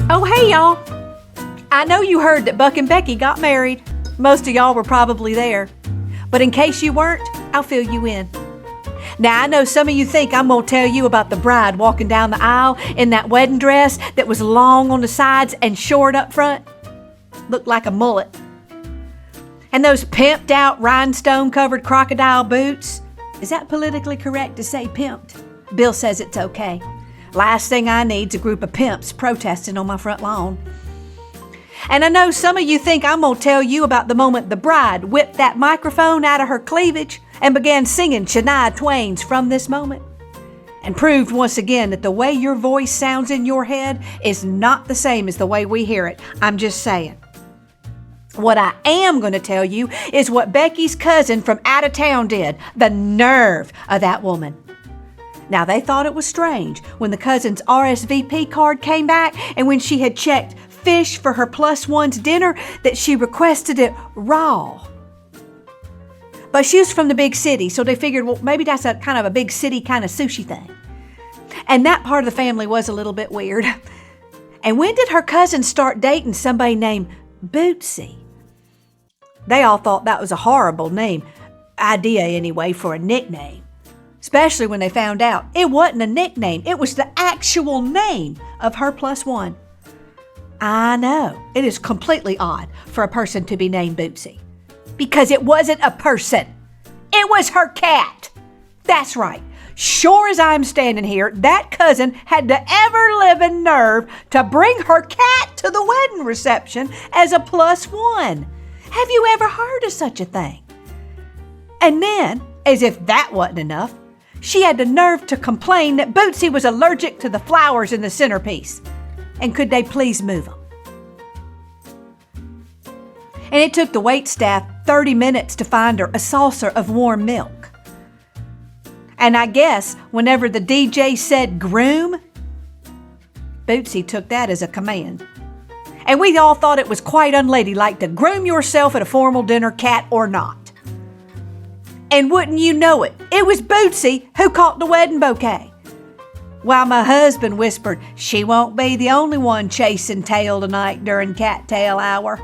Oh, hey, y'all. I know you heard that Buck and Becky got married. Most of y'all were probably there. But in case you weren't, I'll fill you in. Now, I know some of you think I'm going to tell you about the bride walking down the aisle in that wedding dress that was long on the sides and short up front. Looked like a mullet. And those pimped out rhinestone-covered crocodile boots. Is that politically correct to say pimped? Bill says it's okay. Last thing I need's a group of pimps protesting on my front lawn. And I know some of you think I'm going to tell you about the moment the bride whipped that microphone out of her cleavage and began singing Shania Twain's From This Moment, and proved once again that the way your voice sounds in your head is not the same as the way we hear it. I'm just saying. What I am going to tell you is what Becky's cousin from out of town did. The nerve of that woman. Now, they thought it was strange when the cousin's RSVP card came back and when she had checked fish for her +1's dinner that she requested it raw. But she was from the big city, so they figured, well, maybe that's a kind of a big city kind of sushi thing. And that part of the family was a little bit weird. And when did her cousin start dating somebody named Bootsy? They all thought that was a horrible idea anyway, for a nickname. Especially when they found out it wasn't a nickname. It was the actual name of her +1. I know, it is completely odd for a person to be named Bootsy. Because it wasn't a person. It was her cat. That's right. Sure as I'm standing here, that cousin had the ever-living nerve to bring her cat to the wedding reception as a +1. Have you ever heard of such a thing? And then, as if that wasn't enough, she had the nerve to complain that Bootsy was allergic to the flowers in the centerpiece. And could they please move them? And it took the waitstaff 30 minutes to find her a saucer of warm milk. And I guess whenever the DJ said groom, Bootsy took that as a command. And we all thought it was quite unladylike to groom yourself at a formal dinner, cat or not. And wouldn't you know it, it was Bootsy who caught the wedding bouquet. While my husband whispered, she won't be the only one chasing tail tonight during cattail hour.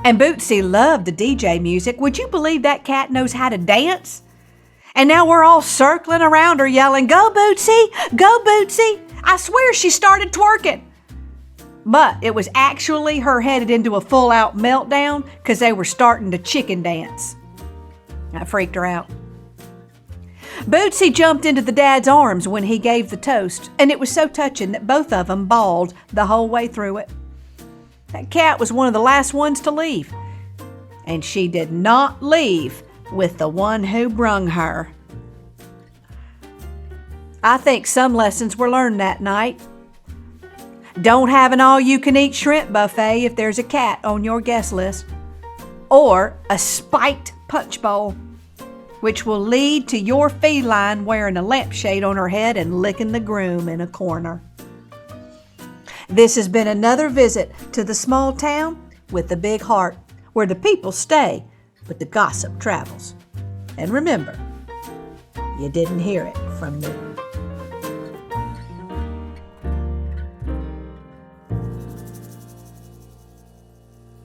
And Bootsy loved the DJ music. Would you believe that cat knows how to dance? And now we're all circling around her yelling, "Go Bootsy! Go Bootsy!" I swear she started twerking. But it was actually her headed into a full-out meltdown because they were starting to chicken dance. That freaked her out. Bootsy jumped into the dad's arms when he gave the toast, and it was so touching that both of them bawled the whole way through it. That cat was one of the last ones to leave, and she did not leave with the one who brung her. I think some lessons were learned that night. Don't have an all-you-can-eat shrimp buffet if there's a cat on your guest list, or a spiked punch bowl, which will lead to your feline wearing a lampshade on her head and licking the groom in a corner. This has been another visit to the small town with the big heart, where the people stay, but the gossip travels. And remember, you didn't hear it from me.